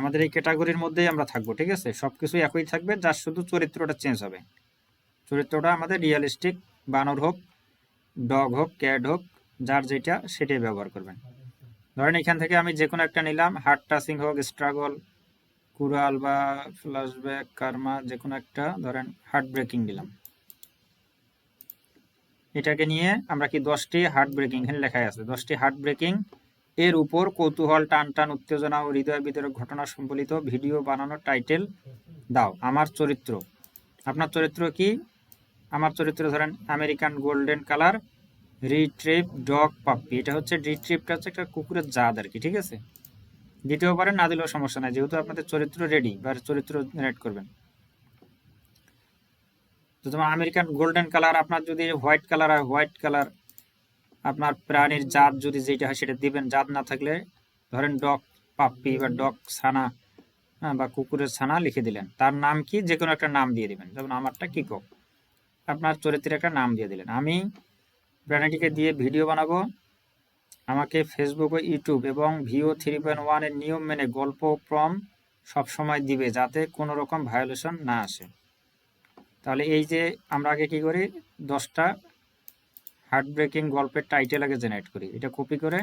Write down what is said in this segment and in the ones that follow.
আমাদের এই ক্যাটাগরির মধ্যেই আমরা থাকবো, ঠিক আছে? সবকিছু একই থাকবে, যার শুধু চরিত্রটা চেঞ্জ হবে। চরিত্রটা আমাদের রিয়েলিস্টিক, বানর হোক, ডগ হোক, ক্যাট হোক, যার যেটা সেটাই ব্যবহার করবেন। ধরেন এখান থেকে আমি যে কোনো একটা নিলাম, হার্ট টাচিং হোক, স্ট্রাগল, কুরাল বা ফ্ল্যাশব্যাক, কার্মা, যে কোনো একটা ধরেন হার্ট ব্রেকিং দিলাম। এটাকে নিয়ে আমরা কি 10টি হার্ট ব্রেকিং, এখানে লেখাই আছে 10টি হার্ট ব্রেকিং এর উপর কৌতূহল, টান টান, উত্তেজনা ও হৃদয় বিদারক ঘটনা সম্বলিত ভিডিও বানানোর টাইটেল দাও। আমার চরিত্র, আপনার চরিত্র কি? আমার চরিত্র ধরেন American golden colour retrieve dog puppy. এটা হচ্ছে রিট্রিভটা হচ্ছে একটা কুকুরের জাত আর কি, ঠিক আছে? দিতেও পারেন, না দিলেও সমস্যা নাই, যেহেতু আপনাদের চরিত্র রেডি বা চরিত্র জেনারেট করবেন। তো তোমার আমেরিকান গোল্ডেন কালার, আপনার যদি হোয়াইট কালার হয় হোয়াইট কালার, আপনার প্রাণীর জাত যদি যেটা হয় সেটা দিবেন। জাত না থাকলে ধরেন ডগ পাপ্পি বা ডগ ছানা, হ্যাঁ, বা কুকুরের ছানা লিখে দিলেন। তার নাম কি, যে কোনো একটা নাম দিয়ে দিবেন। যেমন আমারটা কিকো, আপনার চরিত্রের একটা নাম দিয়ে দিলেন। আমি প্রাণীটিকে দিয়ে ভিডিও বানাবো। আমাকে ফেসবুক ও ইউটিউব এবং ভিও 3.1 এর নিয়ম মেনে গল্প ক্রম সবসময় দিবে, যাতে কোনো রকম ভায়োলেশন না আসে। তাহলে এই যে আমরা আগে কি করি, 10টা হার্ট ব্রেকিং গল্পের টাইটেল আগে জেনারেট করি। এটা কপি করে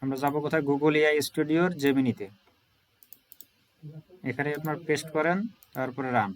আমরা যাবো কোথায়, গুগল এআই স্টুডিওর জেমিনিতে। এখানে আপনার পেস্ট করেন, তারপরে রান।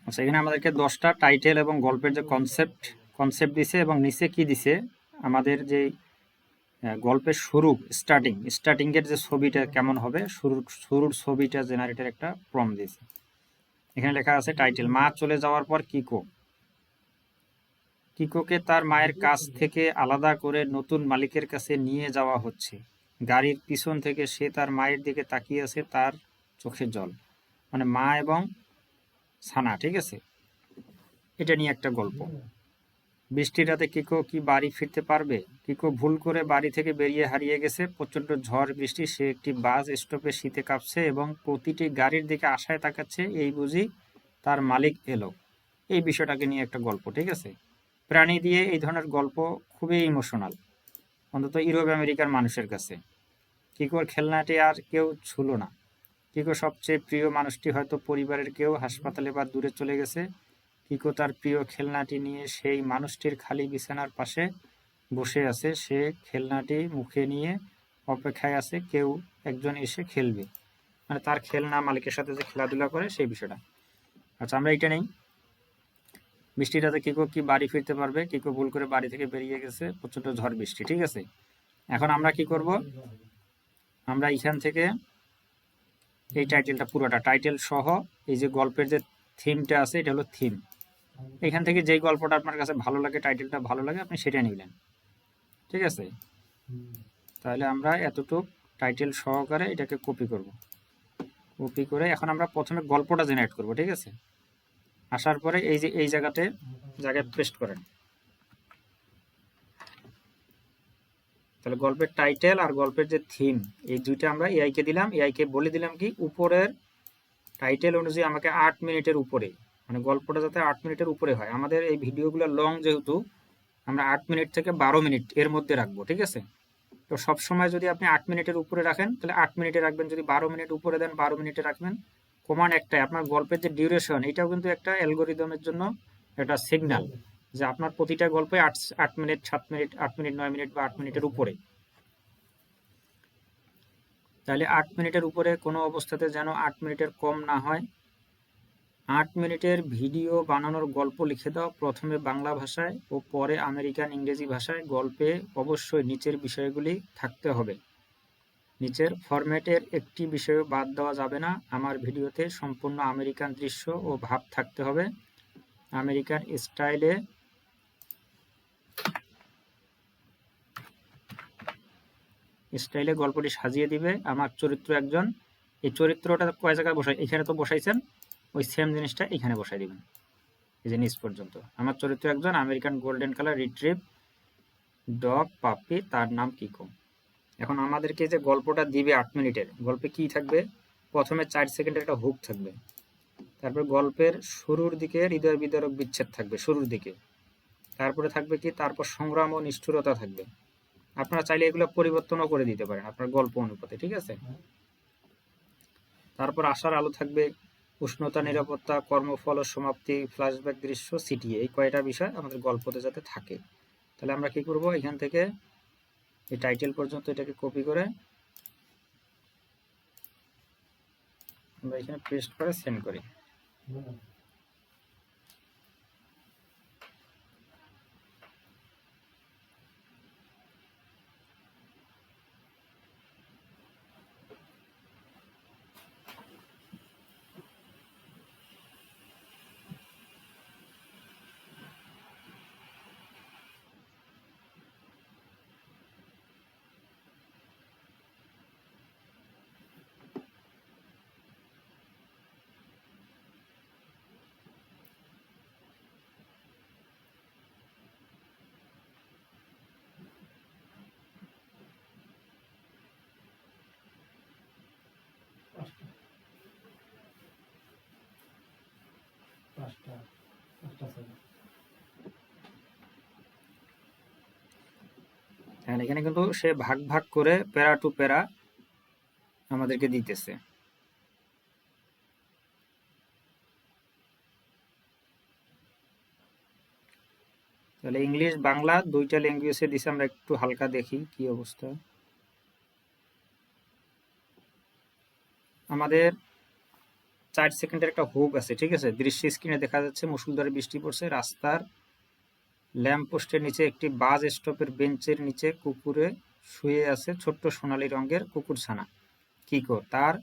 আচ্ছা, এখানে আমাদেরকে 10টা টাইটেল এবং গল্পের যে কনসেপ্ট দিছে এবং নিচে কি দিছে, আমাদের যে গল্পের শুরু, স্টার্টিং এর যে ছবিটা কেমন হবে, শুরুর ছবিটা জেনারেটের একটা প্রম্পট দিয়েছে। এখানে লেখা আছে টাইটেল, মা চলে যাওয়ার পর কিকোকে তার মায়ের কাছ থেকে আলাদা করে নতুন মালিকের কাছে নিয়ে যাওয়া হচ্ছে। গাড়ির পিছন থেকে সে তার মায়ের দিকে তাকিয়ে আছে, তার চোখে জল। মানে মা এবং ছানা, ঠিক আছে? এটা নিয়ে একটা গল্প। বৃষ্টির রাতে কিকো কি বাড়ি ফিরতে পারবে? কিকো ভুল করে বাড়ি থেকে বেরিয়ে হারিয়ে গেছে। প্রচন্ড ঝড় বৃষ্টি, সে একটি বাস স্টপে শীতে কাঁপছে এবং প্রতিটি গাড়ির দিকে আশায় তাকাচ্ছে, এই বুঝি তার মালিক এলো। এই বিষয়টাকে নিয়ে একটা গল্প, ঠিক আছে? প্রাণী দিয়ে এই ধরনের গল্প খুবই ইমোশনাল, অন্তত ইউরোপ আমেরিকার মানুষের কাছে। কিকোর খেলনাটি আর কেউ ছুলো না। কিকো সবচেয়ে প্রিয় মানুষটি হয়তো পরিবারের কেউ হাসপাতালে বা দূরে চলে গেছে। কিকো তার প্রিয় খেলনাটি নিয়ে সেই মানুষটির খালি বিছানার পাশে বসে আছে। সে খেলনাটি মুখে নিয়ে অপেক্ষায় আছে কেউ একজন এসে খেলবে। মানে তার খেলনা মালিকের সাথে যে খেলাধুলা করে সেই বিষয়টা। আচ্ছা, আমরা এইটা নেই। বৃষ্টির রাতে কিকো কি বাড়ি ফিরতে পারবে? কিকো ভুল করে বাড়ি থেকে বেরিয়ে গেছে, প্রচন্ড ঝড় বৃষ্টি, ঠিক আছে? এখন আমরা কি করব, আমরা এখান থেকে এই টাইটেলটা, পুরোটা টাইটেল সহ এই যে গল্পের যে থিমটা আছে, এটা হলো থিম। এখান থেকে যেই গল্পটা আপনার কাছে ভালো লাগে, টাইটেলটা ভালো লাগে, আপনি সেটা নিলেন, ঠিক আছে? তাহলে আমরা এতটুক টাইটেল সহকারে এটাকে কপি করব। কপি করে এখন আমরা প্রথমে গল্পটা জেনারেট করব, ঠিক আছে? আসার পরে এই যে এই জায়গায় পেস্ট করেন। তাহলে গল্পের টাইটেল আর গল্পের যে থিম, এই দুইটা আমরা এআই কে দিলাম। এআই কে বলে দিলাম কি, উপরের টাইটেল অনুযায়ী আমাকে 8 মিনিটের উপরে, মানে গল্পটা যাতে 8 মিনিটের উপরে হয়। আমাদের এই ভিডিওগুলো লং, যেহেতু আমরা 8 মিনিট থেকে 12 মিনিট এর মধ্যে রাখবো, ঠিক আছে? তো সবসময় যদি আপনি 8 মিনিটের উপরে রাখেন তাহলে 8 মিনিটে রাখবেন, যদি 12 মিনিট উপরে দেন 12 মিনিটে রাখবেন। কমান্ড একটাই, আপনার গল্পের যে ডিউরেশন, এটাও কিন্তু একটা অ্যালগোরিদমের জন্য একটা সিগন্যাল যে আপনার প্রতিটা গল্পে 8 মিনিট, 7 মিনিট, 8 মিনিট, 9 মিনিট বা 8 মিনিটের উপরে। তাহলে 8 মিনিটের উপরে কোনো অবস্থাতে যেন 8 মিনিটের কম না হয়। 8 মিনিটের ভিডিও বানানোর গল্প লিখে দাও, প্রথমে বাংলা ভাষায় ও পরে আমেরিকান ইংরেজি ভাষায়। গল্পে অবশ্যই নিচের বিষয়গুলি থাকতে হবে। নিচের ফরম্যাটের একটি বিষয়ও বাদ দেওয়া যাবে না। আমার ভিডিওতে সম্পূর্ণ আমেরিকান দৃশ্য ও ভাব থাকতে হবে। আমেরিকান স্টাইলে গল্পটি সাজিয়ে দিবে। আমার চরিত্র একজন, এই চরিত্রটা কয় জায়গায় বসাই, এখানে তো বসাইছেন, ওই সেম জিনিসটা এখানে বসাই দিবেন, এই যে নিচ পর্যন্ত। আমার চরিত্র একজন American golden colour retrieve dog puppy, তার নাম কিকো। এখন আমাদেরকে যে গল্পটা দিবে 8 মিনিটের, গল্পে কি থাকবে? প্রথমে 4 সেকেন্ডের একটা হুক থাকবে, তারপর গল্পের শুরুর দিকে হৃদয় বিদারক বিচ্ছেদ থাকবে শুরুর দিকে, তারপরে থাকবে কি, তারপর সংগ্রাম ও নিষ্ঠুরতা থাকবে। আপনারা চাইলে এগুলো পরিবর্তনও করে দিতে পারেন আপনার গল্প অনুপাতে, ঠিক আছে। তারপর আশার আলো থাকবে, উষ্ণতা, নিরাপত্তা, কর্মফল ও সমাপ্তি, ফ্ল্যাশব্যাক দৃশ্য, সিটিএ। এই কয়টা বিষয় আমাদের গল্পতে যাতে থাকে। তাহলে আমরা কি করব, এখান থেকে এই টাইটেল পর্যন্ত এটাকে কপি করে আমরা এখানে পেস্ট করে সেন্ড করি। এখানে কিন্তু সে ভাগ ভাগ করে প্যারা টু প্যারা আমাদেরকে দিতেছে। তাহলে ইংলিশ বাংলা দুইটা ল্যাঙ্গুয়েজে দিছে, আমরা একটু হালকা দেখি কি অবস্থা। আমাদের 4 সেকেন্ডের একটা হুক আছে, ঠিক আছে। দৃশ্য স্ক্রিনে দেখা যাচ্ছে মুষলধারে বৃষ্টি পড়ছে, রাস্তার ল্যাম্প পোস্টের নিচে একটি বাস স্টপের বেঞ্চের নিচে কুকুরে শুয়ে আছে ছোট্ট সোনালী রঙের কুকুরছানা কিকো। তার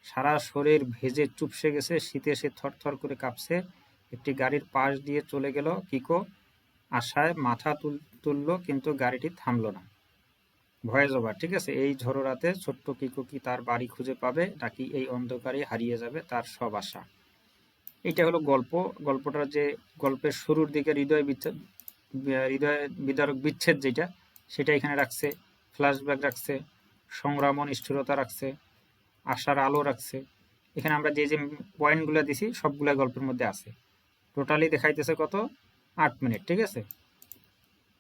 সারা শরীর ভেজে চুপসে গেছে, শীতে সে থরথর করে কাঁপছে। একটি গাড়ির পাশ দিয়ে চলে গেল, কিকো আশায় মাথা তুলল, কিন্তু গাড়িটি থামল না। ভয়েস ওভার, ঠিক আছে। এই ঝড়ো রাতে ছোট্ট কিকো কি তার বাড়ি খুঁজে পাবে, নাকি এই অন্ধকারে হারিয়ে যাবে তার সব আশা? এটা হলো গল্প। গল্পটার যে গল্পের শুরুর দিকে হৃদয় বিদারক বিচ্ছেদ যেটা, সেটা এখানে রাখছে। ফ্ল্যাশব্যাক রাখছে, সংগ্রাম ও নিষ্ঠুরতা রাখছে, আশার আলো রাখছে। এখানে আমরা যে যে পয়েন্টগুলো দিছি সবগুলো গল্পের মধ্যে আছে। টোটালি দেখাইতেছে কত, 8 মিনিট, ঠিক আছে।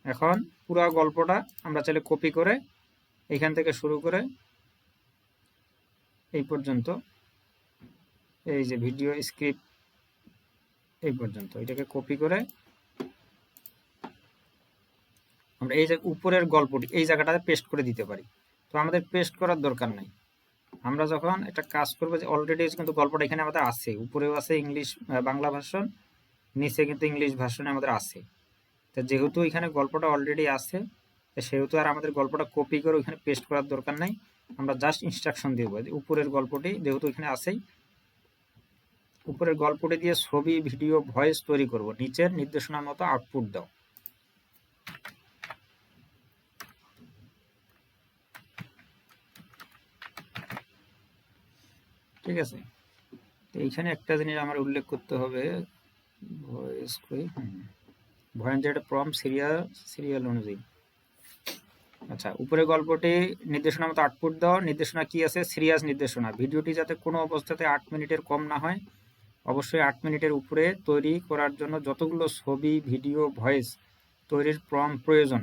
এখন পুরো গল্পটা আমরা চাইলে কপি করে এখান থেকে শুরু করে এই পর্যন্ত, এই যে ভিডিও স্ক্রিপ্ট এই পর্যন্ত, এটাকে কপি করে আমরা এই যে উপরের গল্পটি এই জায়গাটাতে পেস্ট করে দিতে পারি। তো আমাদের পেস্ট করার দরকার নাই। আমরা যখন একটা কাজ করবো, যে অলরেডি কিন্তু গল্পটা এখানে আমাদের আছে, উপরেও আছে ইংলিশ বাংলা ভার্সন, নিচে কিন্তু ইংলিশ ভার্সনে আমাদের আছে। তো যেহেতু এখানে গল্পটা অলরেডি আছে, সেহেতু আর আমাদের গল্পটা কপি করে ওইখানে পেস্ট করার দরকার নাই। আমরা জাস্ট ইনস্ট্রাকশন দিব, উপরের গল্পটি যেহেতু এখানে আছেই, উপরের গল্পটি দিয়ে ছবি, ভিডিও, ভয়েস তৈরি করব। নিচের নির্দেশনা মতো আউটপুট দাও। ঠিক আছে। তো এইখানে একটা জিনিস আমার উল্লেখ করতে হবে, ভয়েস কই, ভয়েস যেটা প্রম্পট সিরিয়াল অনুযায়ী। আচ্ছা, উপরে গল্পটি নির্দেশনা মতো আউটপুট দাও। নির্দেশনা কি আছে? সিরিয়াস নির্দেশনা, ভিডিওটি যাতে কোনো অবস্থাতে 8 মিনিটের কম না হয়। অবশ্যই 8 মিনিটের উপরে তৈরি করার জন্য যতগুলো ছবি, ভিডিও, ভয়েস তৈরির প্রয়োজন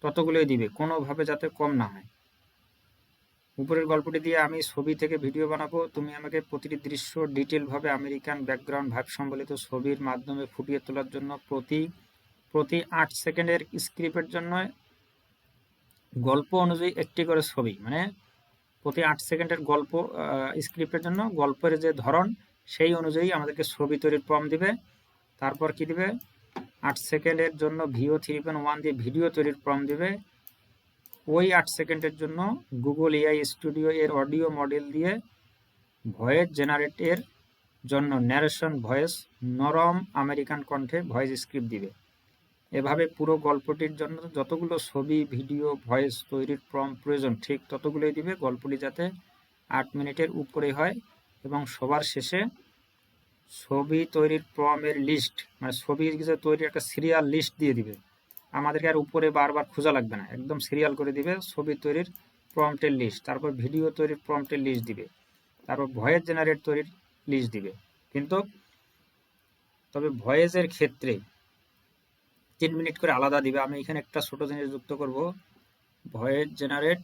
ততগুলোই দিবে, কোনোভাবে যাতে কম না হয়। উপরের গল্পটি দিয়ে আমি ছবি থেকে ভিডিও বানাবো, তুমি আমাকে প্রতিটি দৃশ্য ডিটেলভাবে আমেরিকান ব্যাকগ্রাউন্ড ভাব সম্বলিত ছবির মাধ্যমে ফুটিয়ে তোলার জন্য প্রতি 8 সেকেন্ডের স্ক্রিপ্টের জন্য গল্প অনুযায়ী একটি করে ছবি, মানে প্রতি 8 সেকেন্ডের গল্প স্ক্রিপ্টের জন্য গল্পের যে ধরন সেই অনুযায়ী আমাদেরকে ছবি তৈরির প্রম্পট দিবে। তারপর কি দিবে, 8 সেকেন্ডের জন্য ভিও 3.1 দিয়ে ভিডিও তৈরির প্রম্পট দিবে। ওই 8 সেকেন্ডের জন্য গুগল এআই স্টুডিও এর অডিও মডেল দিয়ে ভয়েস জেনারেটের জন্য ন্যারেশন ভয়েস, নরম আমেরিকান কণ্ঠে ভয়েস স্ক্রিপ্ট দিবে। এভাবে পুরো গল্পটির জন্য যতগুলো ছবি, ভিডিও, ভয়েস তৈরির প্রম্পট প্রয়োজন ঠিক ততগুলোই দিবে, গল্পটি যাতে 8 মিনিটের উপরে হয়। এবং সবার শেষে ছবি তৈরির প্রম্পটের লিস্ট, মানে ছবি তৈরির একটা সিরিয়াল লিস্ট দিয়ে দিবে। আমাদেরকে আর উপরে বারবার খোঁজা লাগবে না, একদম সিরিয়াল করে দিবে ছবি তৈরির প্রম্পটের লিস্ট, তারপর ভিডিও তৈরির প্রম্পটের লিস্ট দিবে, তারপর ভয়েস জেনারেট তৈরির লিস্ট দিবে। কিন্তু তবে ভয়েসের ক্ষেত্রে 3 মিনিট করে আলাদা দিবে। আমি এখানে একটা ছোট জিনিস যুক্ত করব, ভয়েস জেনারেট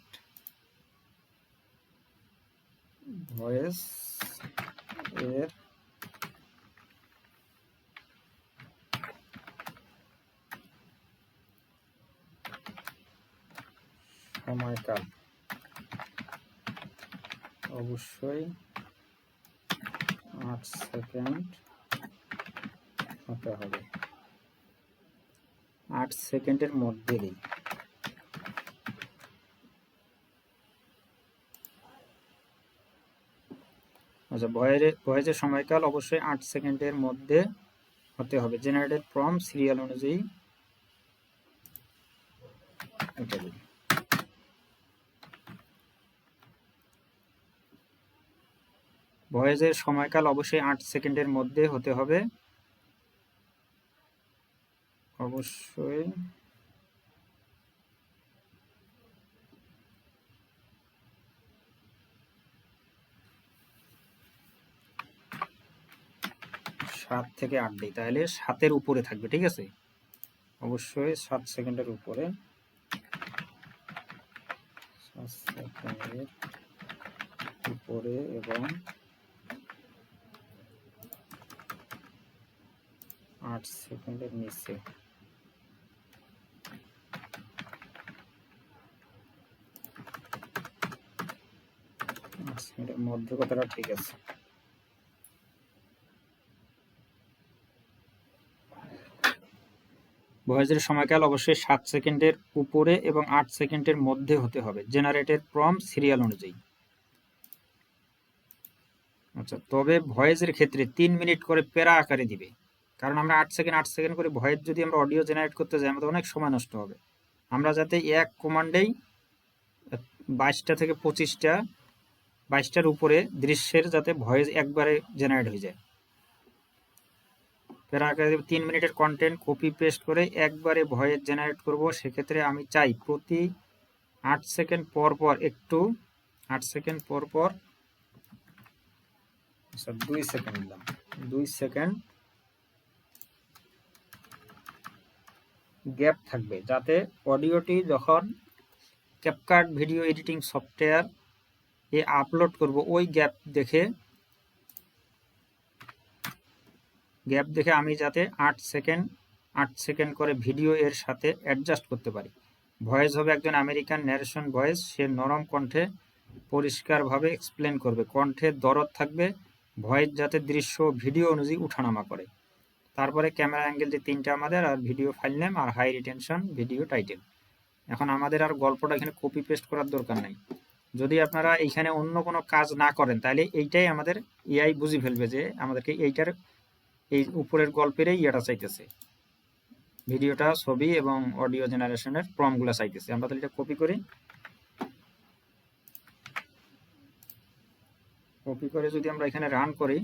ভয়েস এর সময়কাল অবশ্যই 8 সেকেন্ড হতে হবে। 8 সেকেন্ডের মধ্যে দিই। আচ্ছা, ভয়েসের সময়কাল অবশ্যই 8 সেকেন্ডের মধ্যে হতে হবে। জেনারেটেড প্রম্পট সিরিয়াল অনুযায়ী এটা দিই। ভয়েসের সময়কাল অবশ্যই 8 সেকেন্ডের মধ্যে হতে হবে। অবশ্যই 7 থেকে 8 দিই, তাহলে 7-এর উপরে থাকবে। ঠিক আছে, অবশ্যই 7 সেকেন্ডের উপরে, 7 সেকেন্ডের উপরে এবং 8 সেকেন্ডের নিচে। মধ্য কথাটা ঠিক আছে। ভয়েসের সময়কাল অবশ্যই 7 সেকেন্ডের উপরে এবং 8 সেকেন্ডের মধ্যে হতে হবে, জেনারেটেড প্রম্পট সিরিয়াল অনুযায়ী। আচ্ছা, তবে ভয়েসের ক্ষেত্রে 3 মিনিট করে প্যারা আকারে দিবে, কারণ আমরা 8 সেকেন্ড করে ভয়েস যদি আমরা অডিও জেনারেট করতে যাই আমাদের অনেক সময় নষ্ট হবে। আমরা যাতে এক কমান্ডেই 22টা থেকে 22টার উপরে দৃশ্যের যাতে ভয়েস একবারে জেনারেট হয়ে যায়। প্যারা আকারে 3 মিনিটের কন্টেন্ট কপি পেস্ট করে একবারে ভয়েস জেনারেট করব। সেক্ষেত্রে আমি চাই প্রতি 8 সেকেন্ড পর পর একটু 8 সেকেন্ড পর পর 2 সেকেন্ড দিলাম, 2 সেকেন্ড গ্যাপ থাকবে, যাতে অডিওটি যখন ক্যাপকাট ভিডিও এডিটিং সফটওয়্যার এ আপলোড করব ওই গ্যাপ দেখে আমি যাতে 8 সেকেন্ড করে ভিডিও এর সাথে অ্যাডজাস্ট করতে পারি। ভয়েস হবে একজন আমেরিকান ন্যারেশন ভয়েস, সে নরম কণ্ঠে পরিষ্কারভাবে এক্সপ্লেন করবে, কণ্ঠে দরদ থাকবে, ভয়েস যাতে দৃশ্য ভিডিও অনুযায়ী উঠানামা করে। তারপরে ক্যামেরা অ্যাঙ্গেল যে 3টা আমাদের, আর ভিডিও ফাইল নেম আর হাই রিটেনশন ভিডিও টাইটেল। এখন আমাদের আর গল্পটা এখানে কপি পেস্ট করার দরকার নাই। যদি আপনারা এইখানে অন্য কোনো কাজ না করেন তাহলে এইটাই আমাদের এআই বুঝে ফেলবে যে আমাদেরকে এই উপরের গল্পেরই ইয়েটা চাইতেছে, ভিডিওটা, ছবি এবং অডিও জেনারেশনের প্রম্পটগুলো চাইতেছে। আমরা তাহলে এটা কপি করে যদি আমরা এখানে রান করি,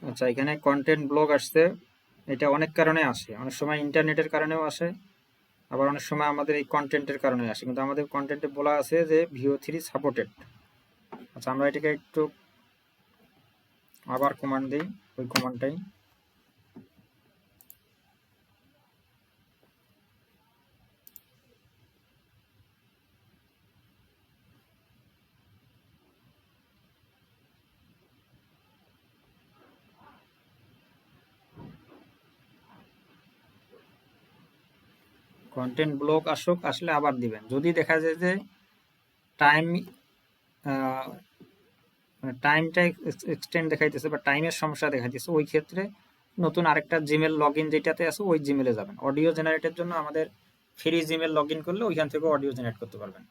আচ্ছা, এখানে কন্টেন্ট ব্লক আসছে। এটা অনেক কারণে আসে, অনেক সময় ইন্টারনেটের কারণেও আসে, আবার অনেক সময় আমাদের এই কন্টেন্টের কারণে আসে। কিন্তু আমাদের কন্টেন্টে বলা আছে যে VO3 সাপোর্টেড। আচ্ছা, আমরা এটাকে একটু আবার কমান্ড দিই, ওই কমান্ডটাই। কন্টেন্ট ব্লক আসুক, আসলে আবার দিবেন। যদি দেখা যায় যে টাইম টাইমটা এক্সটেন্ড দেখাইতেছে বা টাইমের সমস্যা দেখাইতেছে, ওই ক্ষেত্রে নতুন আরেকটা জিমেল লগ ইন যেটাতে আছে ওই জিমেলে যাবেন। অডিও জেনারেটের জন্য আমাদের ফ্রি জিমেল লগ ইন করলে ওইখান থেকে অডিও জেনারেট করতে পারবেন।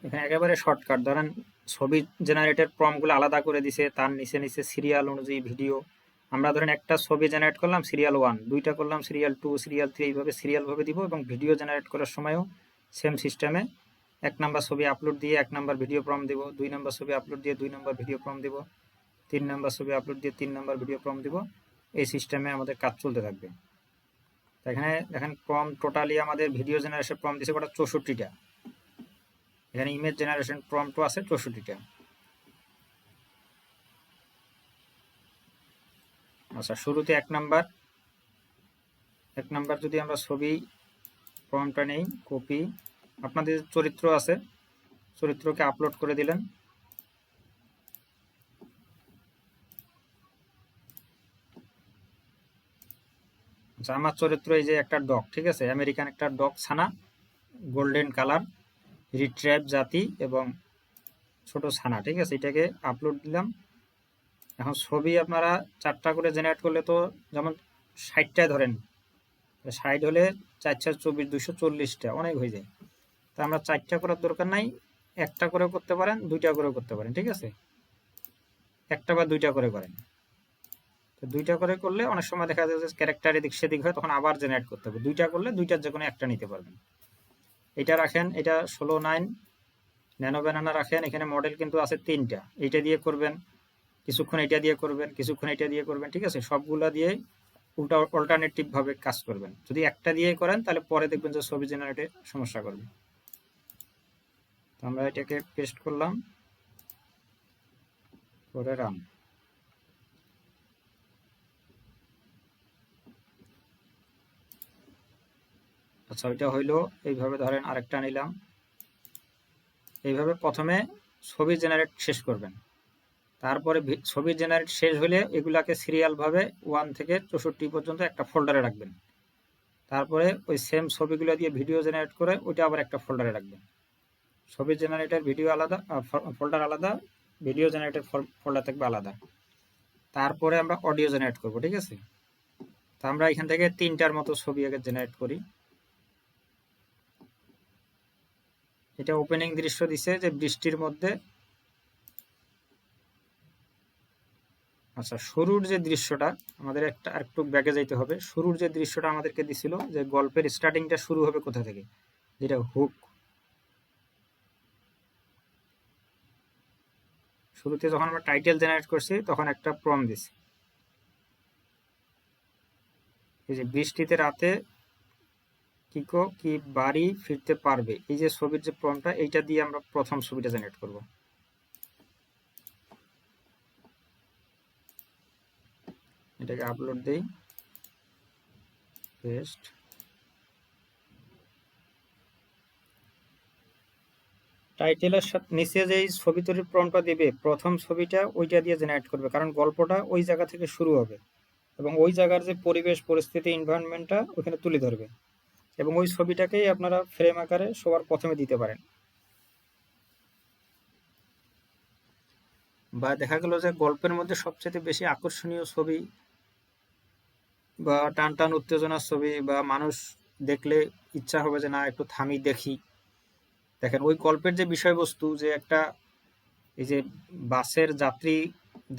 এখানে একেবারে শর্টকাট, ধরেন ছবি জেনারেটের প্রম্পটগুলো আলাদা করে দিছে, তার নিচে নিচে সিরিয়াল অনুযায়ী ভিডিও। আমরা ধরেন একটা ছবি জেনারেট করলাম সিরিয়াল 1, দুইটা করলাম সিরিয়াল 2, সিরিয়াল 3, এইভাবে সিরিয়াল ভাবে দিব। এবং ভিডিও জেনারেট করার সময়ও সেম সিস্টেমে 1 নাম্বার ছবি আপলোড দিয়ে 1 নাম্বার ভিডিও প্রম্পট দিব, 2 নাম্বার ছবি আপলোড দিয়ে 2 নাম্বার ভিডিও প্রম্পট দিব, 3 নাম্বার ছবি আপলোড দিয়ে 3 নাম্বার ভিডিও প্রম্পট দিব। এই সিস্টেমে আমাদের কাজ চলতে থাকবে। এখানে দেখেন প্রম্পট টোটালি আমাদের ভিডিও জেনারেশন প্রম্পট দিছে কটা, 64টা। এখানে ইমেজ জেনারেশন প্রম্পটও আছে 64টা। আচ্ছা, শুরুতে 1 নাম্বার যদি আমরা ছবি প্রম্পটটা নেই, কপি, আপনাদের চরিত্র আছে, চরিত্রকে আপলোড করে দিলেন। আচ্ছা, আমার চরিত্র এই যে একটা ডগ, ঠিক আছে, আমেরিকান একটা ডগ ছানা, গোল্ডেন কালার, রিট্রাইভ জাতি এবং ছোট ছানা, ঠিক আছে, এটাকে আপলোড দিলাম। এখন ছবি আপনারা 4টা করে জেনারেট করলে তো, যেমন 60টায় ধরেন, 60 হলে 4 4 24, 240টা অনেক হয়ে যায়। তা আমরা 4টা করার দরকার নাই, একটা করেও করতে পারেন, 2টা করেও করতে পারেন, ঠিক আছে, একটা বা 2টা করে করেন। তো 2টা করে করলে অনেক সময় দেখা যায় যে ক্যারেক্টার এদিক সেদিক হয়, তখন আবার জেনারেট করতে হবে। 2টা করলে 2টার যে কোনো একটা নিতে পারবেন। এটা রাখেন, এটা 16:9 ন্যানো ব্যানানা রাখেন। এখানে মডেল কিন্তু আছে 3টা, এইটা দিয়ে করবেন, কিছুক্ষণ এটা দিয়ে করবেন, কিছুক্ষণ এটা দিয়ে করবেন, ঠিক আছে, সবগুলা দিয়ে উল্টা অল্টারনেটিভ ভাবে কাজ করবেন। যদি একটা দিয়ে করেন তাহলে পরে দেখবেন যে ছবি জেনারেটে সমস্যা করবে। তো আমরা এটাকে পেস্ট করলাম, করে রান। আচ্ছা, ওইটা হইলো। এইভাবে ধরেন আরেকটা নিলাম, এইভাবে প্রথমে ছবি জেনারেট শেষ করবেন। তারপরে ছবি জেনারেট শেষ হলে এগুলাকে সিরিয়াল ভাবে 1 থেকে 64 পর্যন্ত একটা ফোল্ডারে রাখবেন। তারপরে ওই সেম ছবিগুলো দিয়ে ভিডিও জেনারেট করে ওইটা আবার একটা ফোল্ডারে রাখবেন। ছবি জেনারেটের ভিডিও আলাদা, ফোল্ডার আলাদা, ভিডিও জেনারেটের ফোল্ডার থাকবে আলাদা। তারপরে আমরা অডিও জেনারেট করব, ঠিক আছে। তো আমরা এখান থেকে 3টার মতো ছবি আগে জেনারেট করি। এটা ওপেনিং দৃশ্য দিছে যে বৃষ্টির মধ্যে। আচ্ছা, শুরুর যে দৃশ্যটা আমাদের একটু ব্যাকে যাইতে হবে। শুরুর যে দৃশ্যটা আমাদেরকে দিছিল যে গল্পের স্টার্টিংটা শুরু হবে কোথা থেকে, যেটা হুক। শুরুতে যখন আমরা টাইটেল জেনারেট করছি তখন একটা প্রম্পট দিছি, এই যে বৃষ্টিতে রাতে কিকো কি বাড়ি ফিরতে পারবে, এই যে ছবির যে প্রম্পটটা, এইটা দিয়ে আমরা প্রথম ছবিটা জেনারেট করব। এটাকে আপলোড দেই। পেস্ট। টাইটেলের সাথে নিচে যেই ছবি তৈরির প্রম্পটটা দিবে, প্রথম ছবিটা ওইটা দিয়ে জেনারেট করবে, কারণ গল্পটা ওই জায়গা থেকে শুরু হবে এবং ওই জায়গার যে পরিবেশ পরিস্থিতি এনভায়রনমেন্টটা ওখানে তুলে ধরবে, এবং ওই ছবিটাকেই আপনারা ফ্রেম আকারে সবার প্রথমে দিতে পারেন। বা দেখা গেল যে গল্পের মধ্যে সবচেয়ে বেশি আকর্ষণীয় ছবি বা টান টান উত্তেজনার ছবি বা মানুষ দেখলে ইচ্ছা হবে যে না একটু থামি দেখি। দেখেন ওই গল্পের যে বিষয়বস্তু, যে একটা এই যে বাসের যাত্রী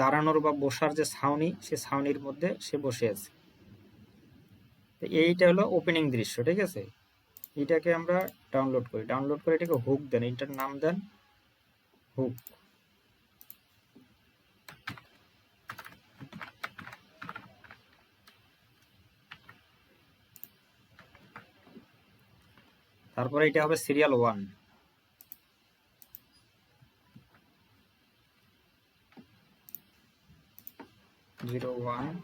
দাঁড়ানোর বা বসার যে ছাউনি, সে ছাউনির মধ্যে সে বসে আছে। এইটা হলো ওপেনিং দৃশ্য, ঠিক আছে। এটাকে আমরা ডাউনলোড করি, ডাউনলোড করে এটাকে হুক দেন, এটার নাম দেন হুক। তারপরে এটা হবে সিরিয়াল 1। 01।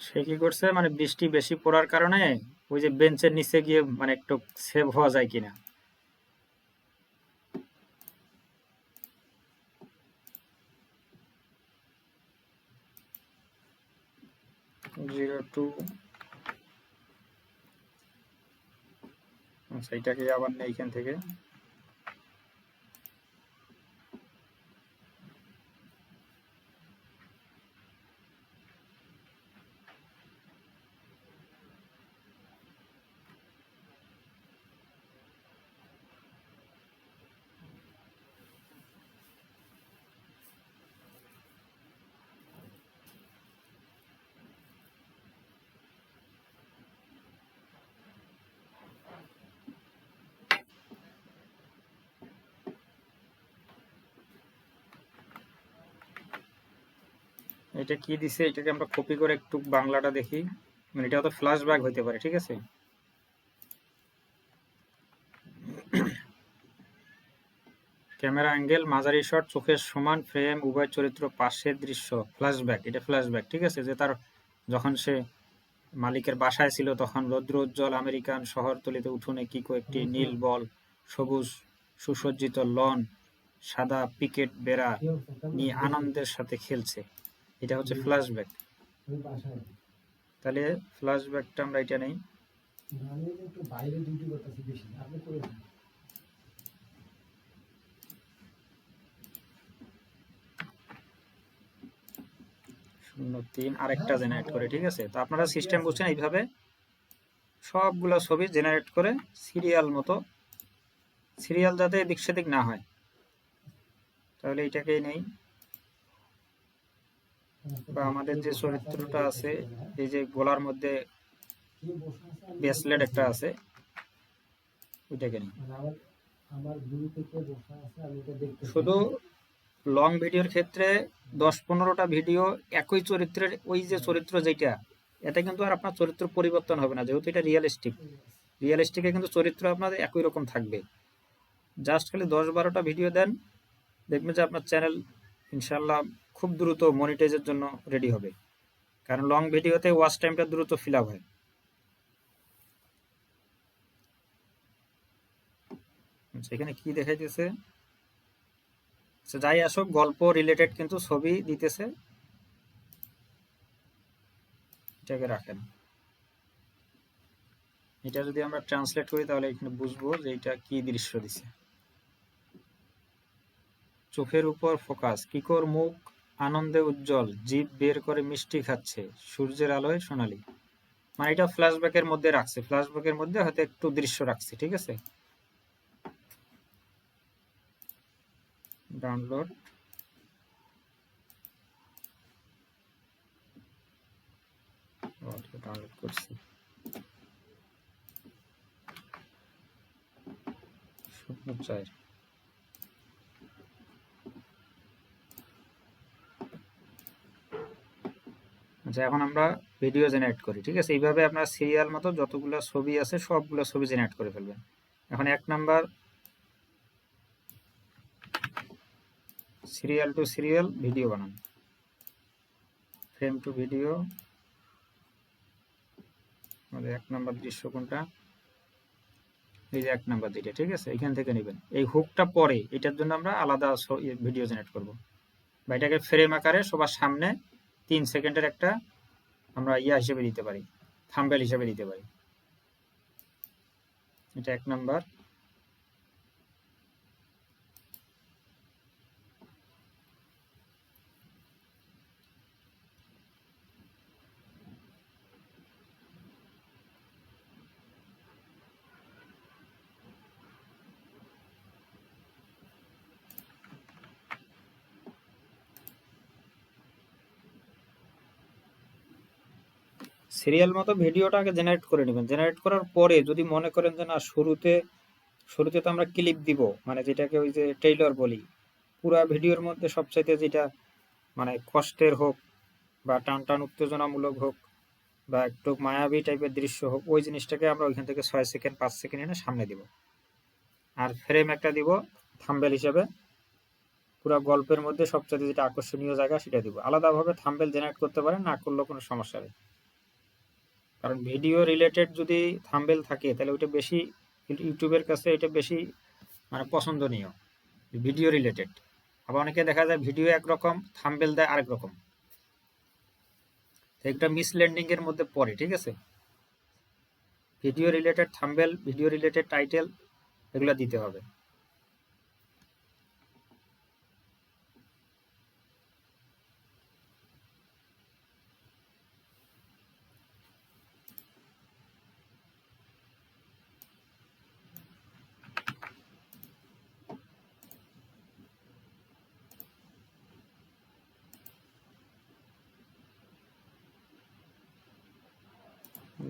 সে কি করছে, মানে বৃষ্টি বেশি পড়ার কারণে ওই যে বেঞ্চের নিচে গিয়ে মানে একটু সেভ হওয়া যায় কিনা। 02। আচ্ছা, এটাকে আবার নেই এখান থেকে। এটা কি দিছে, এটাকে আমরা কপি করে একটু বাংলাটা দেখি, মানে এটা তো ফ্ল্যাশব্যাক হইতে পারে, ঠিক আছে। ক্যামেরা অ্যাঙ্গেল মাঝারি শট, চোখের সমান ফ্রেম, উভয় চরিত্র পাশের দৃশ্য, ফ্ল্যাশব্যাক। এটা ফ্ল্যাশব্যাক, ঠিক আছে, যে তার যখন সে মালিকের বাসায় ছিল তখন রৌদ্র উজ্জ্বল আমেরিকান শহরতলিতে উঠোনে কিকো একটি নীল বল, সবুজ সুসজ্জিত লন, সাদা পিকেট বেড়া নিয়ে আনন্দের সাথে খেলছে। এটা হচ্ছে ফ্ল্যাশব্যাক। তাহলে ফ্ল্যাশব্যাকটা আমরা এটা নেই। বাইরে ডিউটি করতেছি বেশি, আপনি করে 03 আরেকটা জেনারেট করে, ঠিক আছে। তো আপনারা সিস্টেম বুঝছেন, এইভাবে সবগুলো ছবি জেনারেট করে সিরিয়াল মতো, সিরিয়াল যাতে এদিক সেদিক না হয়। তাহলে এটাকেই নেই, বা আমাদের যে চরিত্রটা আছে, এই যে গোলার মধ্যে ব্রেসলেট একটা আছে, ওইটাকে নেই। শুধু লং ভিডিওর ক্ষেত্রে 10-15টা ভিডিও একই চরিত্রের, ওই যে চরিত্র যেটা, এতে কিন্তু আর আপনার চরিত্র পরিবর্তন হবে না, যেহেতু এটা রিয়েলিস্টিক। রিয়েলিস্টিকে কিন্তু চরিত্র আপনাদের একই রকম থাকবে। জাস্ট খালি 10-12টা ভিডিও দেন, দেখবেন যে আপনার চ্যানেল ইনশাল্লাহ খুব দ্রুত মনিটাইজের জন্য রেডি হবে, কারণ লং ভিডিওতে ওয়াচ টাইমটা দ্রুত ফিল আপ হয়। এখানে কি দেখাইতেছে, যাই আসুক গল্প রিলেটেড কিন্তু ছবি দিতেছে। এটাকে রাখেন। এটা যদি আমরা ট্রান্সলেট করি তাহলে এখানে বুঝবো যে এটা কি দৃশ্য দিছে। চোখের উপর ফোকাস, কিকোর মুখ আনন্দে উজ্জ্বল, জিভ বের করে মিষ্টি খাচ্ছে, সূর্যের আলোয় সোনালি। মানে এটা ফ্ল্যাশব্যাকের মধ্যে রাখছে, ফ্ল্যাশব্যাকের মধ্যে হয়তো একটু দৃশ্য রাখছে, ঠিক আছে। ডাউনলোড, ডাউনলোড করছি। চাই আচ্ছা, এখন আমরা ভিডিও জেনারেট করি, ঠিক আছে। এইভাবে আপনার সিরিয়াল মতো যতগুলো ছবি আছে সবগুলো ছবি জেনারেট করে ফেলবেন। এখন 1 number, serial to serial video বানান। ফ্রেম টু ভিডিও, আমাদের 1 নাম্বার দৃশ্য কোনটা, এই যে 1 নাম্বার যেটা, ঠিক আছে, এখান থেকে নেবেন। এই হুকটা পরে, এটার জন্য আমরা আলাদা ভিডিও জেনারেট করব, বা এটাকে ফ্রেম আকারে সবার সামনে 3 সেকেন্ডের একটা আমরা হিসেবে দিতে পারি, থাম্বনেল হিসেবে দিতে পারি। এটা 1 নাম্বার। সিরিয়াল মতো ভিডিওটাকে জেনারেট করে নেবেন। জেনারেট করার পরে যদি মনে করেন যে না, শুরুতে শুরুতে তো আমরা ক্লিপ দিব, মানে যেটাকে ওই যে ট্রেইলার বলি, পুরা ভিডিওর মধ্যে সবচাইতে যেটা মানে কষ্টের হোক বা টান টান উত্তেজনামূলক হোক বা একটু মায়াবী টাইপের দৃশ্য হোক, ওই জিনিসটাকে আমরা ওইখান থেকে 6 সেকেন্ড 5 সেকেন্ড এনে সামনে দিব। আর ফ্রেম একটা দিব থাম্বনেল হিসেবে, পুরো গল্পের মধ্যে সবচেয়ে যেটা আকর্ষণীয় জায়গা সেটা দিব। আলাদাভাবে থাম্বনেল জেনারেট করতে পারেন, না করলেও কোনো সমস্যা নেই। কারণ ভিডিও রিলেটেড যদি থাম্বনেল থাকে তাহলে ওইটা বেশি, ইউটিউবের কাছে এটা বেশি মানে পছন্দনীয়, ভিডিও রিলেটেড। আবার অনেকে দেখা যায় ভিডিও একরকম, থাম্বনেল দেয় আরেক রকম, একটা মিসল্যান্ডিং এর মধ্যে পড়ে, ঠিক আছে। Video related thumbnail, video related title, এগুলো দিতে হবে।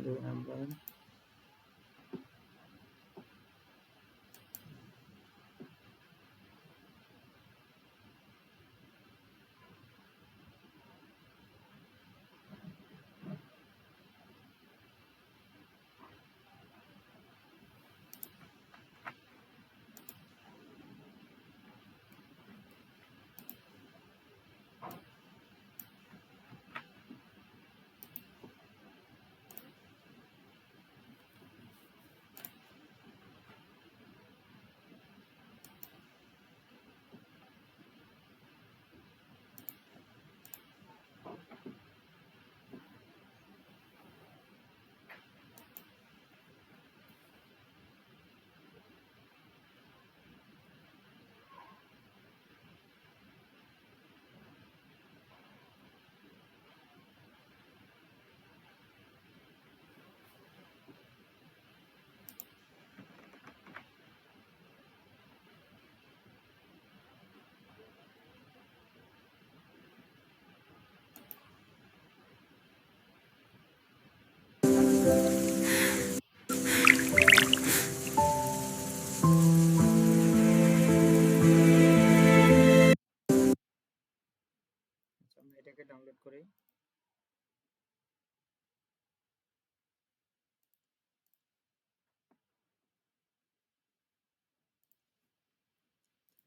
দুই নাম্বার, আমরা এটাকে ডাউনলোড করি।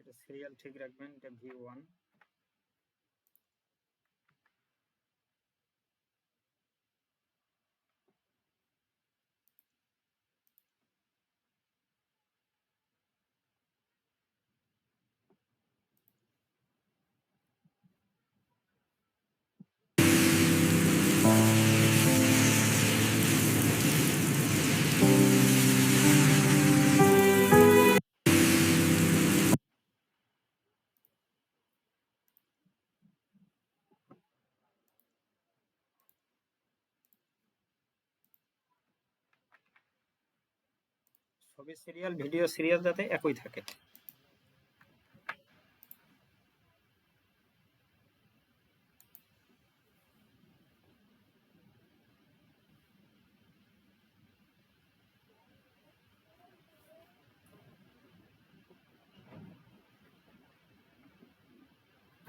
এটা সিরিয়াল ঠিক রাখবেন, এটা V1। ছবি সিরিয়াল ভিডিও সিরিয়াল যাতে একই থাকে।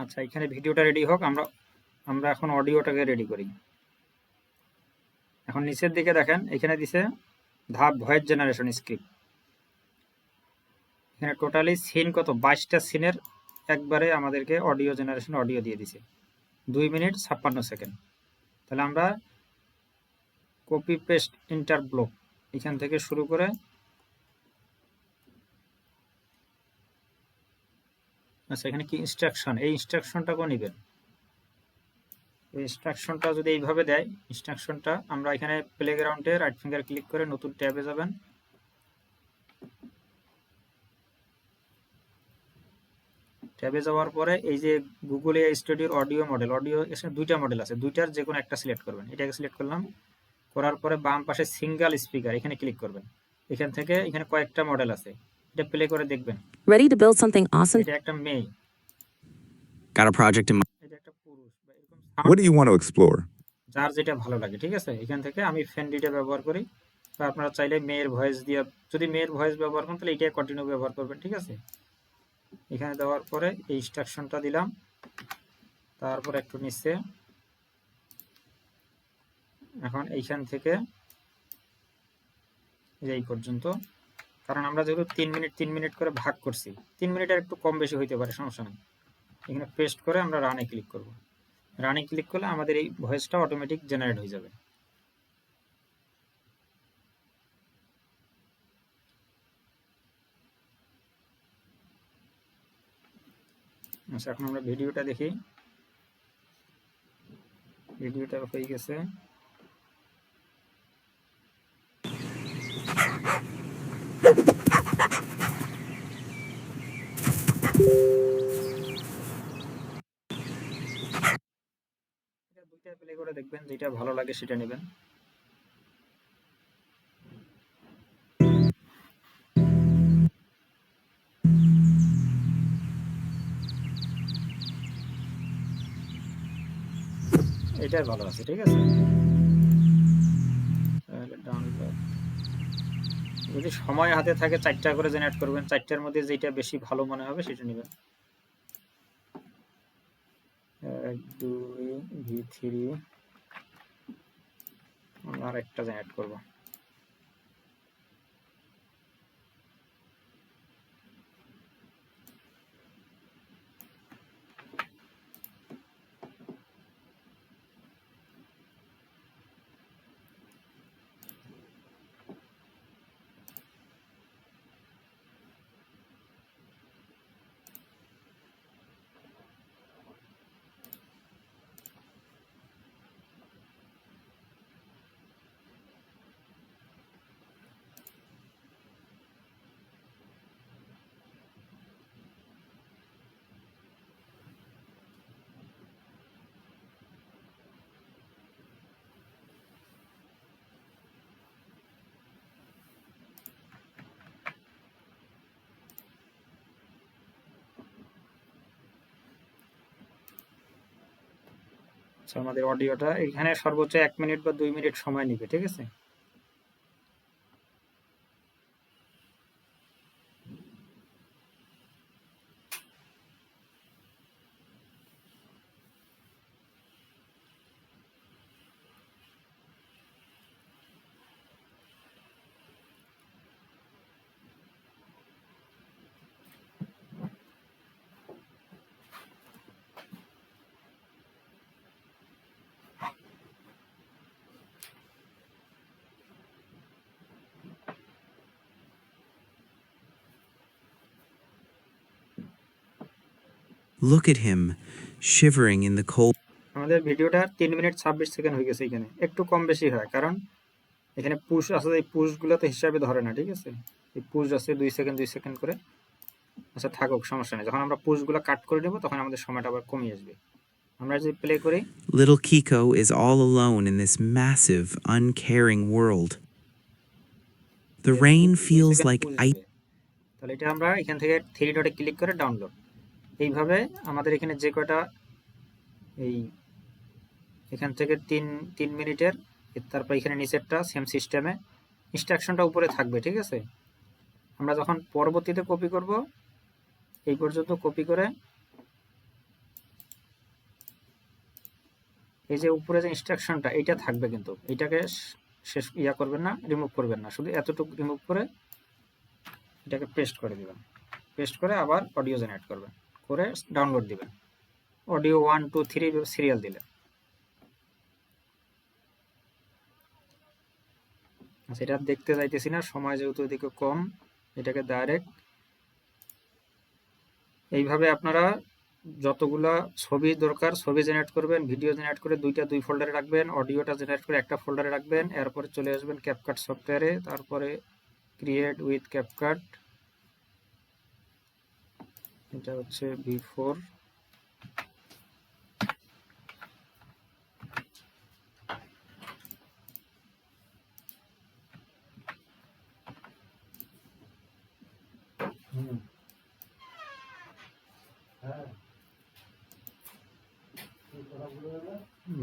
আচ্ছা, এখানে ভিডিওটা রেডি হোক, আমরা এখন অডিওটাকে রেডি করি। এখন নিচের দিকে দেখেন, এখানে দিছে ধাপ ভয়েস জেনারেশন স্ক্রিপ্ট। এখানে টোটালি সিন কত, 22টা সিনের একবারে আমাদেরকে অডিও জেনারেশন অডিও দিয়ে দিছে, 2 মিনিট 56 সেকেন্ড। তাহলে আমরা কপি পেস্ট ইন্টার ব্লক এখান থেকে শুরু করে আচ্ছা, এখানে কি ইনস্ট্রাকশন, এই ইনস্ট্রাকশনটাকেও নেবেন। এই ইনস্ট্রাকশনটা যদি এইভাবে দেয়, ইনস্ট্রাকশনটা আমরা এখানে প্লেগ্রাউন্ডে রাইট ফিঙ্গার ক্লিক করে নতুন ট্যাবে যাবেন। ট্যাবে যাওয়ার পরে এই যে গুগল এআই স্টুডিওর অডিও মডেল, অডিও এখানে 2টা মডেল আছে, 2টার যে কোনো একটা সিলেক্ট করবেন। এটাকে সিলেক্ট করলাম, করার পরে বাম পাশে সিঙ্গেল স্পিকার এখানে ক্লিক করবেন। এখান থেকে এখানে কয়েকটা মডেল আছে, এটা প্লে করে দেখবেন। Ready to build something awesome? এটা একটা মেয়ে, Got a project in mind. এটা একটা পুরুষ, বা এরকম What do you want to explore? যার যেটা ভালো লাগে, ঠিক আছে। এখান থেকে আমি ফেন্ডিটা ব্যবহার করি, বা আপনারা চাইলে মেয়ের ভয়েস দিয়ে, যদি মেয়ের ভয়েস ব্যবহার করেন তাহলে এটাই কন্টিনিউ ব্যবহার করবেন, ঠিক আছে। এখানে দেওয়ার পরে এই ইনস্ট্রাকশনটা দিলাম, তারপর একটু নিচে, এখন এইখান থেকে এই পর্যন্ত, কারণ আমরা যেহেতু 3 মিনিট করে ভাগ করছি, 3 মিনিটের একটু কম বেশি হইতে পারে, সমস্যা নেই। এখানে পেস্ট করে আমরা রানে ক্লিক করব। রানে ক্লিক করলে আমাদের এই ভয়েসটা অটোমেটিক জেনারেট হয়ে যাবে। আচ্ছা, এখন আমরা ভিডিওটা দেখি। ভিডিওটা হয়ে গেছে। এটা 2টা প্লে করে দেখবেন, যেটা ভালো লাগে সেটা নেবেন। এটাই ভালো আছে, ঠিক আছে। তাহলে ডাউনলোড, যদি সময় হাতে থাকে 4টা করে জেনারেট করবেন, 4টার মধ্যে যেটা বেশি ভালো মনে হবে সেটা নেবেন। 1 2 V3 আর একটা জেনারেট করব। আচ্ছা, আমাদের অডিওটা এখানে সর্বোচ্চ 1 মিনিট বা 2 মিনিট সময় নেবে, ঠিক আছে। Look at him, shivering in the cold. আমাদের ভিডিওটা 3 মিনিট 26 সেকেন্ড হয়ে গেছে। এখানে একটু কম বেশি হয়, কারণ এখানে পুশ আছে, এই পুশগুলো তো হিসাবে ধরে না, ঠিক আছে। এই পুশ আছে 2 সেকেন্ড 2 সেকেন্ড করে। আচ্ছা, থাকুক, সমস্যা নেই। যখন আমরা পুশগুলো কাট করে নেব তখন আমাদের সময়টা আবার কমে আসবে। আমরা যদি প্লে করি, Little Kiko is all alone in this massive, uncaring world. The rain feels like ice. তাহলে এটা আমরা এখান থেকে থ্রি ডটে ক্লিক করে ডাউনলোড। এইভাবে আমাদের এখানে যে কটা এই এখান থেকে 3 মিনিটের, তারপর এখানে নিচেরটা সেম সিস্টেমে ইনস্ট্রাকশনটা উপরে থাকবে, ঠিক আছে। আমরা যখন পরবর্তীতে কপি করব এই পর্যন্ত কপি করে এই যে উপরে যে ইনস্ট্রাকশনটা এইটা থাকবে, কিন্তু এইটাকে শেষ করবেন না, রিমুভ করবেন না, শুধু এতটুকু রিমুভ করে এটাকে পেস্ট করে দিবেন। পেস্ট করে আবার অডিও জেনারেট করবেন, করে ডাউনলোড দিবেন। অডিও 1 2 3 সিরিয়াল দিলেন। সেটা দেখতে যাইতেছি না, সময় যেহেতু এদিকে কম, এটাকে ডাইরেক্ট এইভাবে আপনারা যতগুলা ছবি দরকার ছবি জেনারেট করবেন, ভিডিও জেনারেট করে দুই ফোল্ডারে রাখবেন, অডিওটা জেনারেট করে একটা ফোল্ডারে রাখবেন। এরপরে চলে আসবেন ক্যাপকাট সফটওয়্যারে, তারপরে ক্রিয়েট উইথ ক্যাপকাট, এটা হচ্ছে V4।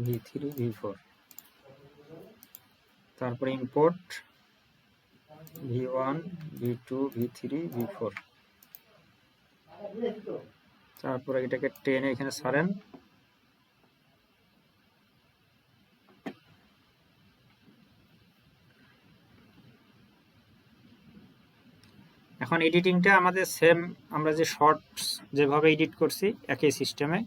V3 V4, তারপরে import V1 V2 V3 V4, তারপরে এটাকে টেনে এখানে ছাড়েন। এখন এডিটিংটা আমাদের সেম, আমরা যে শর্টস যেভাবে এডিট করছি একই সিস্টেমে।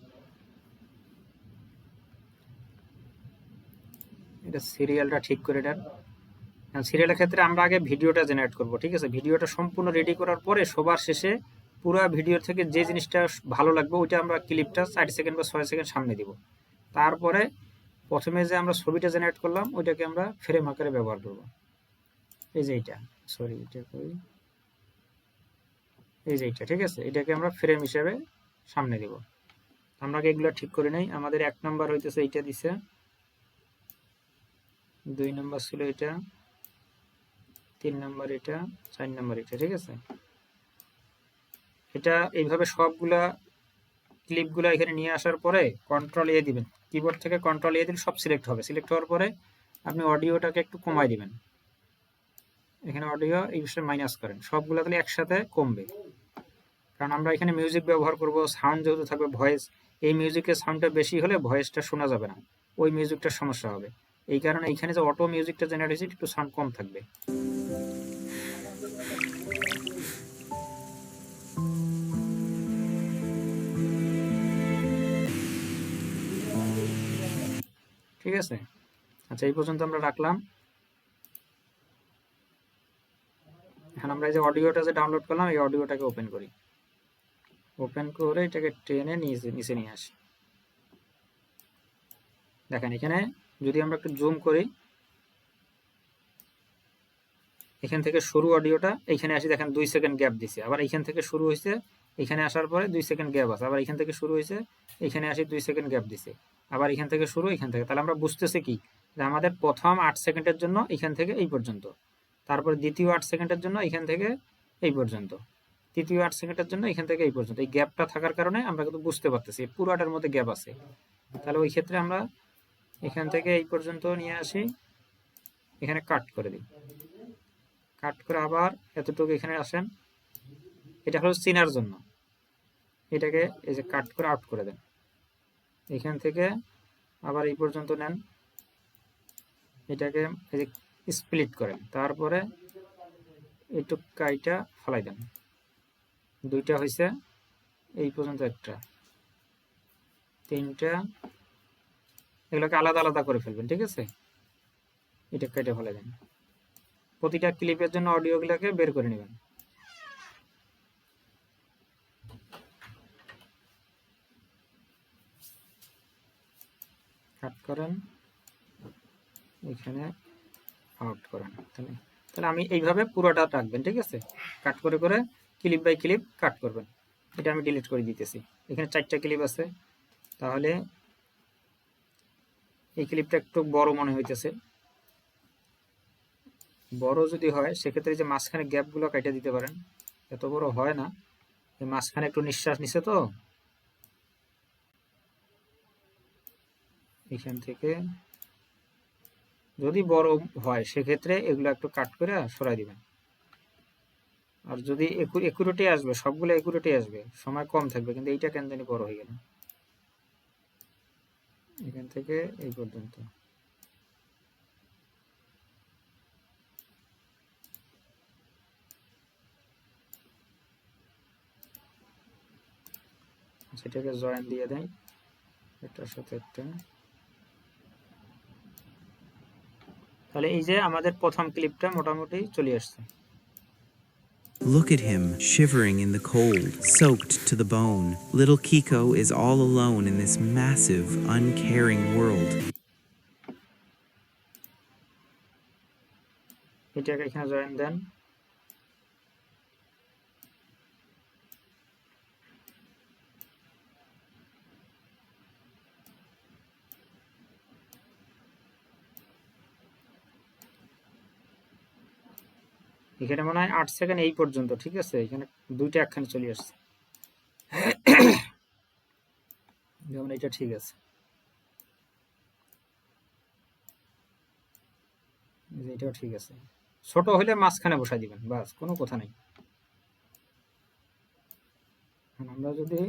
এটা সিরিয়ালটা ঠিক করে দেন। সিরিয়ালের ক্ষেত্রে আমরা আগে ভিডিওটা জেনারেট করব, ঠিক আছে। ভিডিওটা সম্পূর্ণ রেডি করার পরে সবার শেষে পুরো ভিডিও থেকে যে জিনিসটা ভালো লাগবে ওইটা আমরা ক্লিপটা 4 সেকেন্ড বা 6 সেকেন্ড সামনে দিব। তারপরে প্রথমে যে আমরা ছবিটা জেনারেট করলাম ওইটাকে আমরা ফ্রেম আকারে ব্যবহার করব। এই যে এইটা, সরি এটা কই, এই যে এইটা, ঠিক আছে। এটাকে আমরা ফ্রেম হিসেবে সামনে দিব। আমরা এগুলো ঠিক করে নেই। আমাদের 1 নাম্বার হইতেছে এইটা দিছে, 2 নাম্বার ছিল এটা, 3 নাম্বার এটা, 4 নাম্বার এটা, ঠিক আছে। এটা এইভাবে সবগুলা ক্লিপগুলো এখানে নিয়ে আসার পরে কন্ট্রোল এ দিবেন, কিবোর্ড থেকে কন্ট্রোল এ দিলে সব সিলেক্ট হবে। সিলেক্ট হওয়ার পরে আপনি অডিওটাকে একটু কমাই দিবেন, এখানে অডিও এই বিষয়ে মাইনাস করেন, সবগুলো তাহলে একসাথে কমবে। কারণ আমরা এখানে মিউজিক ব্যবহার করব, সাউন্ড যেহেতু থাকবে, ভয়েস, এই মিউজিকের সাউন্ডটা বেশি হলে ভয়েসটা শোনা যাবে না, ওই মিউজিকটার সমস্যা হবে। এই কারণে এখানে যে অটো মিউজিকটা জেনারেট হয়েছে একটু সাউন্ড কম থাকবে। ঠিক আছে, আচ্ছা এই পর্যন্ত আমরা রাখলাম। এখন আমরা এই যে অডিওটা যে ডাউনলোড করলাম এই অডিওটাকে ওপেন করি, ওপেন করে এটাকে টেনে নিচে নিয়ে আসি। দেখেন এখানে যদি আমরা একটু জুম করি, এখান থেকে শুরু অডিওটা এইখানে আসি, দেখেন 2 সেকেন্ড গ্যাপ দিছে। আবার এইখান থেকে শুরু হয়েছে, এখানে আসার পরে 2 সেকেন্ড গ্যাপ আছে। আবার এখান থেকে শুরু হয়েছে, এখানে আসি 2 সেকেন্ড গ্যাপ দিছে। আবার এখান থেকে শুরু, এখান থেকে। তাহলে আমরা বুঝতেছি কি যে আমাদের প্রথম 8 সেকেন্ডের জন্য এখান থেকে এই পর্যন্ত, তারপর দ্বিতীয় 8 সেকেন্ডের জন্য এখান থেকে এই পর্যন্ত, তৃতীয় 8 সেকেন্ডের জন্য এখান থেকে এই পর্যন্ত। এই গ্যাপটা থাকার কারণে আমরা কিন্তু বুঝতে পারতেছি পুরোটার মধ্যে গ্যাপ আছে। তাহলে ওই ক্ষেত্রে আমরা এখান থেকে এই পর্যন্ত নিয়ে আসি, এখানে কাট করে দিই। কাট করে আবার এতটুকু এখানে আসেন, এটা হলো চিনার জন্য। এটাকে এই যে কাট করে আউট করে দেন, এখান থেকে আবার এই পর্যন্ত নেন, এটাকে এই যে স্প্লিট করেন, তারপরে এইটুক কাইটা ফেলাই দেন। 2টা হয়েছে, এই পর্যন্ত একটা, 3টা, এগুলোকে আলাদা আলাদা করে ফেলবেন, ঠিক আছে। এটা কেটে ফেলে দেন। প্রতিটা ক্লিপের জন্য অডিওগুলোকে বের করে নেবেন। কাট করেন, এখানে আউট করেন। তাহলে আমি এইভাবে পুরোটা রাখবেন, ঠিক আছে। কাট করে করে ক্লিপ বাই ক্লিপ কাট করবেন। এটা আমি ডিলিট করে দিতেছি। এখানে 4টা ক্লিপ আছে, তাহলে এই ক্লিপটা একটু বড় মনে হইতেছে, বড় যদি হয় সেক্ষেত্রে যে মাঝখানে গ্যাপগুলো কেটে দিতে পারেন, এত বড় হয় না, এই মাঝখানে একটু নিঃশ্বাস নিছে তো এখান থেকে যদি বড় হয় সেক্ষেত্রে এগুলো একটু কাট করে সরাই দিবেন। আর যদি একুরেটে আসবে, সবগুলো একুরেটে আসবে, সময় কম থাকবে, কিন্তু এইটা কেন জানি বড় হয়ে গেল এখান থেকে এই পর্যন্ত। সেটাকে জয়েন দিয়ে দেয় একটার সাথে একটা। তাহলে এই যে আমাদের প্রথম ক্লিপটা মোটামুটি চলে আসছে। Look at him, shivering in the cold, soaked to the bone. Little Kiko is all alone in this massive, uncaring world. এটাকে এখানে জয়েন দেন। এখানে মনে হয় 8 সেকেন্ড এই পর্যন্ত, ঠিক আছে? এখানে দুইটা একখানে চলে আসছে, যেমন এটা ঠিক আছে, এটাও ঠিক আছে। ছোট হলে মাঝখানে বসাই দিবেন, বাস, কোনো কথা নেই। আমরা যদি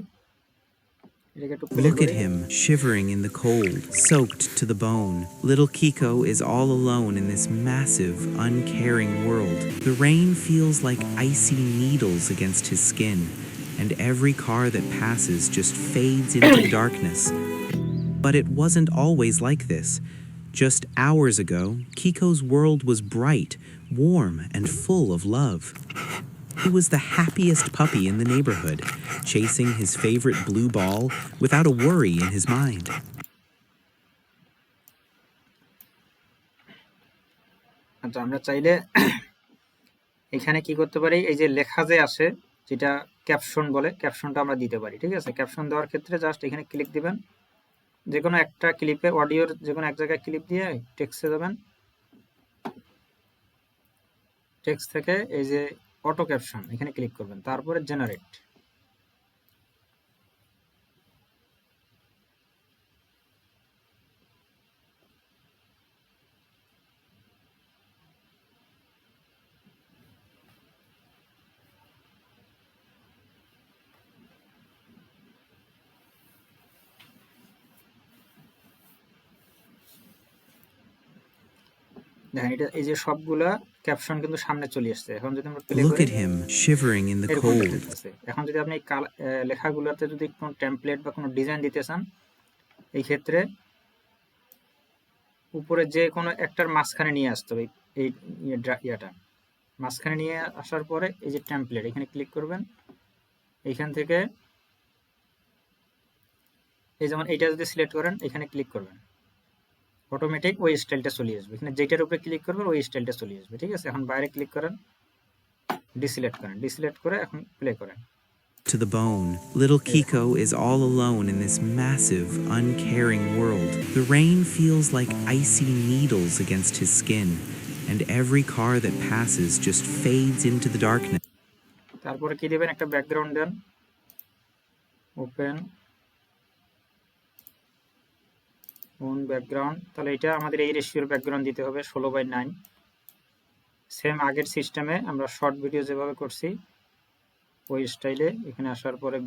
এটাকে একটু প্লে Look at করি, him, shivering in the cold, soaked to the bone. Little Kiko is all alone in this massive, uncaring world. The rain feels like icy needles against his skin, and every car that passes just fades into darkness. But it wasn't always like this. Just hours ago, Kiko's world was bright, warm, and full of love. He was the happiest puppy in the neighborhood, chasing his favorite blue ball without a worry in his mind. আচ্ছা, আমরা চাইলে এখানে কি করতে পারি, এই যে লেখা যে আসে, যেটা ক্যাপশন বলে, ক্যাপশনটা আমরা দিতে পারি, ঠিক আছে? ক্যাপশন দেওয়ার ক্ষেত্রে জাস্ট এখানে ক্লিক দিবেন, যে কোনো একটা ক্লিপে, অডিওর যে কোনো এক জায়গায় ক্লিপ দিয়ে টেক্সটে যাবেন, টেক্সট থেকে এই যে অটো ক্যাপশন এখানে ক্লিক করবেন, তারপরে জেনারেট। দেখেন, এটা এই যে সবগুলা ক্যাপশন কিন্তু সামনে চলে আসছে। এখন যদি আমরা প্লে Look করি, at him, shivering in the এরকম cold. দেখাচ্ছে। এখন যদি আপনি লেখাগুলোতে যদি কোনো টেমপ্লেট বা কোনো ডিজাইন দিতে চান, এই ক্ষেত্রে উপরে যে কোনো একটার মাঝখানে নিয়ে আসতে হবে, এই ইয়াটা মাঝখানে নিয়ে আসার পরে এই যে টেমপ্লেট এখানে ক্লিক করবেন। এইখান থেকে এই যেমন এইটা যদি সিলেক্ট করেন, এখানে ক্লিক করবেন, অটোমেটিক ওই স্টাইলটা চলে আসবে। এখানে যেটার উপরে ক্লিক করবেন ওই স্টাইলটা চলে আসবে, ঠিক আছে? এখন বাইরে ক্লিক করেন, ডিসিলেক্ট করেন, ডিসিলেক্ট করে এখন প্লে করেন। To the bone. Little Kiko is all alone in this massive, uncaring world. The rain feels like icy needles against his skin, and every car that passes just fades into the darkness. তারপরে কি দিবেন, একটা background দেন, open own background. তাহলে এটা আমাদের এই রেশিওর background দিতে হবে, 16:9। সেম আগের সিস্টেমে আমরা শর্ট ভিডিও যেভাবে করছি ওই স্টাইলে এখানে আসার পরে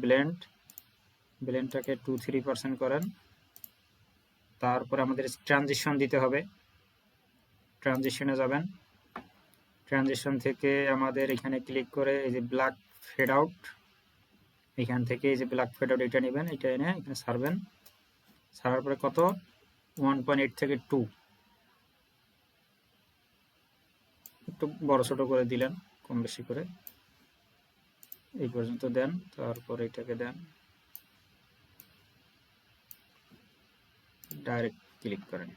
ব্লেন্ডটাকে 2-3% করেন। তারপরে আমাদের ট্রানজিশন দিতে হবে, ট্রানজিশনে যাবেন, ট্রানজিশন থেকে আমাদের এখানে ক্লিক করে এই যে ব্ল্যাক ফেড আউট, এখান থেকে এই যে ব্ল্যাক ফেড আউট এটা নেবেন, এটা এনে এখানে ছাড়বেন। ছাড়ার পরে কত, 1.8 থেকে 2 একটু বড় ছোট করে দিলেন, কম বেশি করে এই পর্যন্ত দেন। তারপরে এটাকে দেন, ডাইরেক্ট ক্লিক করেন।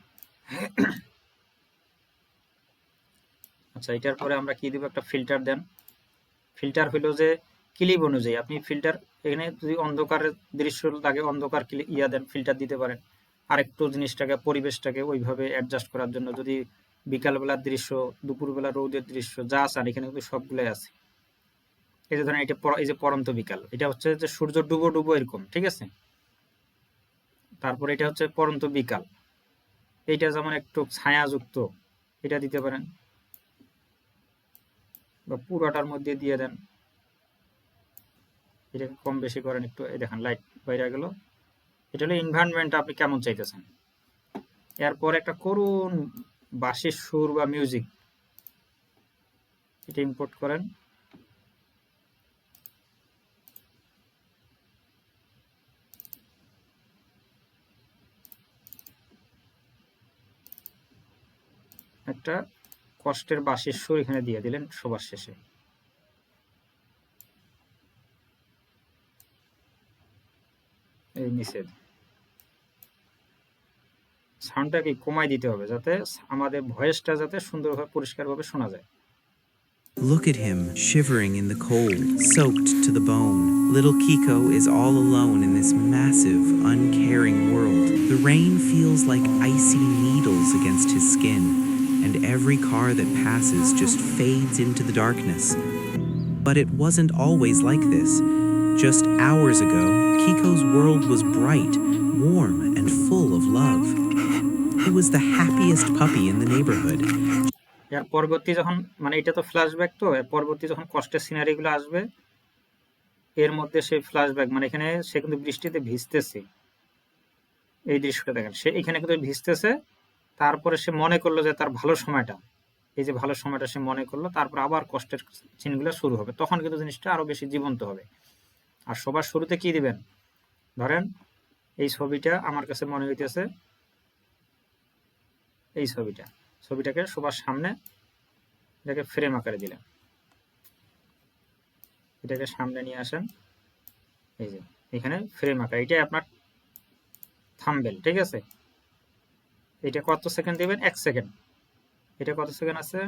আচ্ছা, এটার পরে আমরা কি দিব, একটা ফিল্টার দেন। ফিল্টার হলো যে ক্লিপ অনুযায়ী আপনি ফিল্টার, এখানে যদি অন্ধকারের দৃশ্য লাগে অন্ধকার দেন, ফিল্টার দিতে পারেন। আরেকটু জিনিসটাকে, পরিবেশটাকে ওইভাবে অ্যাডজাস্ট করার জন্য যদি বিকালবেলার দৃশ্য, দুপুরবেলা রোদের দৃশ্য, যা চান এখানে কিন্তু সবগুলোই আছে। এই যে ধরেন এটা এই যে পড়ন্ত বিকাল, এটা হচ্ছে যে সূর্য ডুবো ডুবো এরকম, ঠিক আছে। তারপর এটা হচ্ছে পড়ন্ত বিকাল, এইটা যেমন একটু ছায়াযুক্ত, এটা দিতে পারেন, বা পুরোটার মধ্যে দিয়ে দেন। এটাকে কম বেশি করেন একটু, এই দেখেন লাইট বাইরে গেল। এটা হলো এনভায়রনমেন্ট আপনি কেমন চাইতেছেন। এরপর একটা করুণ বাঁশির সুর বা মিউজিক, এটা ইম্পোর্ট করেন। একটা কষ্টের বাঁশির সুর এখানে দিয়ে দিলেন সবার শেষে। এই নিচে সাউন্ডটাকে কমাই দিতে হবে যাতে আমাদের ভয়েসটা যাতে সুন্দরভাবে পরিষ্কারভাবে শোনা যায়। Look at him, shivering in the cold, soaked to the bone. Little Kiko is all alone in this massive, uncaring world. The rain feels like icy needles against his skin, and every car that passes just fades into the darkness. But it wasn't always like this. Just hours ago, Kiko's world was bright, warm, and full of love. He was the happiest puppy in the neighborhood. এর পরবর্তী যখন মানে এটা তো flashback, তো এর পরবর্তী যখন কষ্টের সিনারিগুলো আসবে এর মধ্যে সেই ফ্ল্যাশব্যাক মানে এখানে সে কিন্তু বৃষ্টিতে ভিজতেছে, এই দৃশ্যটা দেখেন, সে এখানে কিন্তু ভিজতেছে। তারপরে সে মনে করলো যে তার ভালো সময়টা, এই যে ভালো সময়টা সে মনে করলো, তারপর আবার কষ্টের সিনগুলো শুরু হবে, তখন কিন্তু জিনিসটা আরো বেশি জীবন্ত হবে। আর সবার শুরুতে কি দিবেন, ধরেন এই ছবিটা আমার কাছে মনে হইতেছে, এই ছবিটাকে সবার সামনে এটাকে ফ্রেম আকারে দিলেন, এটাকে সামনে নিয়ে আসেন, এই যে এখানে ফ্রেম আকার, এটাই আপনার থাম্বনেল, ঠিক আছে। এটা কত সেকেন্ড দিবেন, 1 সেকেন্ড। এটা কত সেকেন্ড আছে,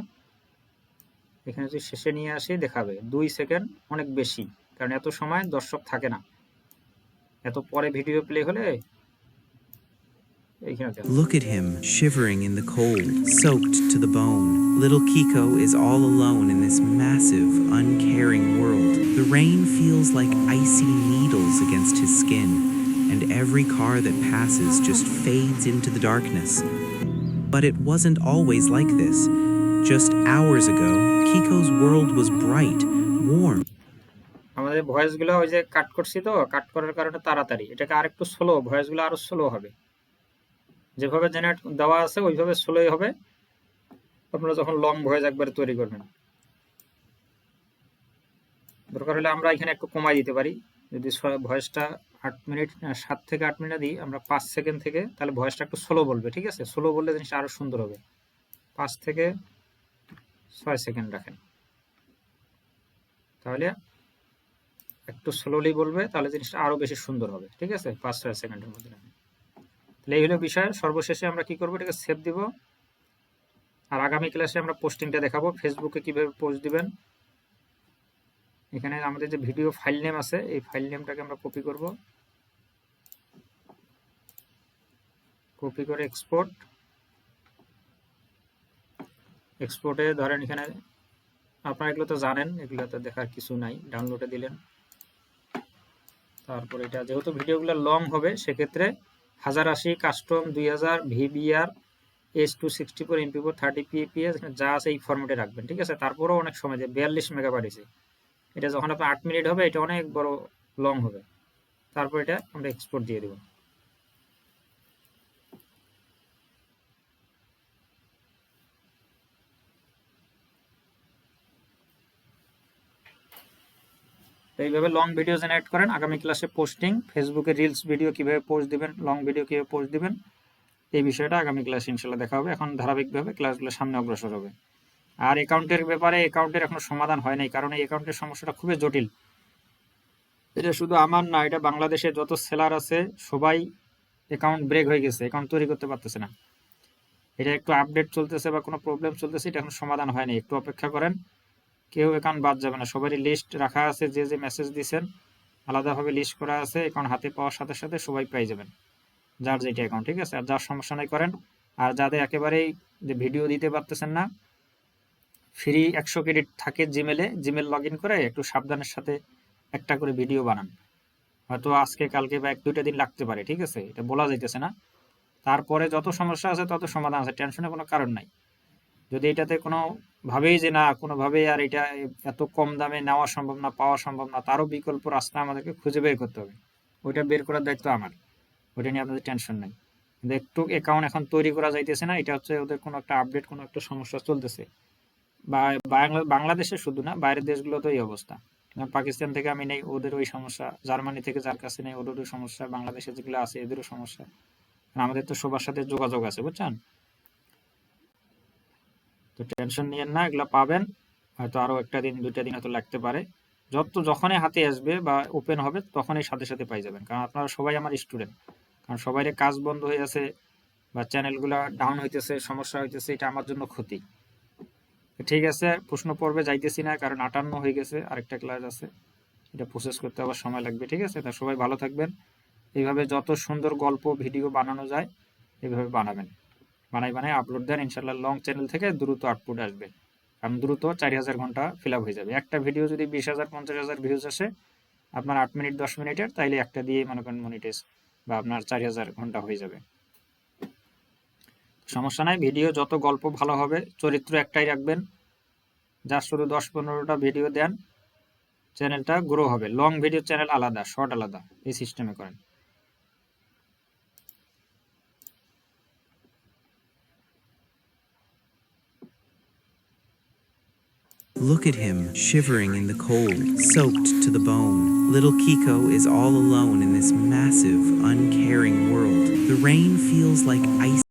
এখানে যদি শেষে নিয়ে আসি দেখাবে 2 সেকেন্ড, অনেক বেশি, কারণ এত সময় দর্শক থাকে না, এত পরে ভিডিও প্লে হলে এইখানে দেখুন। Look at him, shivering in the cold, soaked to the bone. Little Kiko is all alone in this massive, uncaring world. The rain feels like icy needles against his skin, and every car that passes just fades into the darkness. But it wasn't always like this. Just hours ago, Kiko's world was bright, warm. আমাদের ভয়েসগুলো ওই যে কাট করছি, তো কাট করার কারণে তাড়াতাড়ি এটাকে আরেকটু স্লো, ভয়েসগুলো আরো স্লো হবে, যেভাবে জেনারেট দেওয়া আছে ওইভাবে স্লোই হবে আপনারা যখন লং ভয়েস একবারে তৈরি করবেন। দরকার হলে আমরা এখানে একটু কমাই দিতে পারি, যদি ভয়েসটা 8 মিনিট 7 থেকে 8 মিনিট দিই আমরা 5 সেকেন্ড থেকে, তাহলে ভয়েসটা একটু স্লো বলবে, ঠিক আছে। স্লো বললে জিনিসটা আরো সুন্দর হবে। 5 থেকে 6 সেকেন্ড রাখেন, তাহলে একটু স্লোলি বলবে, তাহলে জিনিসটা আরো বেশি সুন্দর হবে, ঠিক আছে। 5-6 সেকেন্ডের মধ্যে রাখেন। তাহলে এই হলো বিষয়। সর্বশেষে আমরা কি করবো, এটাকে সেভ দিব। আর আগামী ক্লাসে আমরা পোস্টিংটা দেখাবো, ফেসবুকে কিভাবে পোস্ট দিবেন। এখানে আমাদের যে ভিডিও ফাইল নেম আছে, এই ফাইল নেমটাকে আমরা কপি করব, কপি করে এক্সপোর্টে ধরেন এখানে আপনারা এগুলো তো জানেন, এগুলোতে দেখার কিছু নাই, ডাউনলোডে দিলেন। তারপর এটা যেহেতু ভিডিওগুলো লং হবে সেক্ষেত্রে 1080 custom 2000 VBR H264 MP4 30 PPS যা আছে এই ফরম্যাটে রাখবেন, ঠিক আছে। তারপরেও অনেক সময় যে 42 মেগাবাইট আছে, এটা যখন আপনার 8 মিনিট হবে এটা অনেক বড় লং হবে। তারপর এটা আমরা এক্সপোর্ট দিয়ে দেব। তো এইভাবে লং ভিডিও জেনারেট করেন। আগামী ক্লাসে পোস্টিং, ফেসবুকে রিলস ভিডিও কিভাবে পোস্ট দিবেন, লং ভিডিও কিভাবে পোস্ট দিবেন, এই বিষয়টা আগামী ক্লাসে ইনশাল্লাহ দেখা হবে। এখন ধারাবাহিকভাবে ক্লাসগুলো সামনে অগ্রসর হবে। আর অ্যাকাউন্টের ব্যাপারে অ্যাকাউন্টের এখনো সমাধান হয় নাই, কারণ এই অ্যাকাউন্টের সমস্যাটা খুবই জটিল। এটা শুধু আমার না, এটা বাংলাদেশে যত সেলার আছে সবাই অ্যাকাউন্ট ব্রেক হয়ে গেছে, অ্যাকাউন্ট তৈরি করতে পারতেছে না। এটা একটু আপডেট চলতেছে বা কোনো প্রবলেম চলতেছে, এটা এখন সমাধান হয়নি, একটু অপেক্ষা করেন। কেউ অ্যাকাউন্ট বাদ যাবে না, সবারই লিস্ট রাখা আছে, যে যে মেসেজ দিয়েছেন আলাদাভাবে লিস্ট করা আছে, অ্যাকাউন্ট হাতে পাওয়ার সাথে সাথে সবাই পেয়ে যাবেন যার যেটা অ্যাকাউন্ট, ঠিক আছে। আর যার সমস্যা নাই করেন, আর যাদের একেবারেই যে ভিডিও দিতে পারতেছেন না, ফ্রি 100 ক্রেডিট থাকে জিমেল লগ ইন করে একটু সাবধানের সাথে একটা করে ভিডিও বানান। হয়তো আজকে কালকে বা 1-2টা দিন লাগতে পারে, ঠিক আছে, এটা বলা যাইতেছে না। তারপরে যত সমস্যা আছে তত সমাধান আছে, টেনশনের কোনো কারণ নাই। যদি এটাতে কোনো ভাবেই যে না কোনোভাবেই আর এটা এত কম দামে নেওয়া সম্ভব না, পাওয়া সম্ভব না, তারও বিকল্প রাস্তা আমাদেরকে খুঁজে বের করতে হবে। ওইটা বের করার দায়িত্ব আমার, ওইটা নিয়ে আপনাদের টেনশন নাই। কিন্তু একটু অ্যাকাউন্ট এখন তৈরি করা যাইতেছে না, এটা হচ্ছে ওদের কোনো একটা আপডেট, কোনো একটা সমস্যা চলতেছে। বা বাংলাদেশে শুধু না, বাইরের দেশগুলোতেও এই অবস্থা। যেমন পাকিস্তান থেকে আমি নেই, ওদের ওই সমস্যা। জার্মানি থেকে যার কাছে নেই, ওদেরও সমস্যা। বাংলাদেশে যেগুলো আছে এদেরও সমস্যা। আমাদের তো সবার সাথে যোগাযোগ আছে, বুঝছেন? তো টেনশন নিয়েন না, এগুলো পাবেন। হয়তো আরো 1-2 দিন হয়তো লাগতে পারে। যখনই হাতে আসবে বা ওপেন হবে তখনই সাথে সাথে পাই যাবেন, কারণ আপনারা সবাই আমার স্টুডেন্ট। কারণ সবাই কাজ বন্ধ হয়ে আছে বা চ্যানেলগুলো ডাউন হইতেছে, সমস্যা হইতেছে, এটা আমার জন্য ক্ষতি। ঠিক আছে, প্রশ্ন পর্বে যাইতেছি না, কারণ 58 হয়ে গেছে, আরেকটা ক্লাস আছে, এটা প্রসেস করতে আবার সময় লাগবে। ঠিক আছে, তা সবাই ভালো থাকবেন। এইভাবে যত সুন্দর গল্প ভিডিও বানানো যায় এইভাবে বানাবেন, বানাই আপলোড দেন, ইনশাল্লাহ লং চ্যানেল থেকে দ্রুত আউটপুট আসবে। কারণ দ্রুত 4000 ঘন্টা ফিল আপ হয়ে যাবে। একটা ভিডিও যদি 20,000 50,000 ভিউজ আসে আপনার 8 মিনিট 10 মিনিটের, তাইলে একটা দিয়ে মনে করেন মনিটাইজ বা আপনার 4000 ঘন্টা হয়ে যাবে। সমস্যা নাই, ভিডিও যত গল্প ভালো হবে, চরিত্র একটাই রাখবেন, যা শুধু 10-15টা ভিডিও দেন, চ্যানেলটা গ্রো হবে। লং ভিডিও চ্যানেল আলাদা, শর্ট আলাদা, এই সিস্টেমে করেন। Look at him, shivering in the cold, soaked to the bone. Little Kiko is all alone in this massive, uncaring world. The rain feels like ice.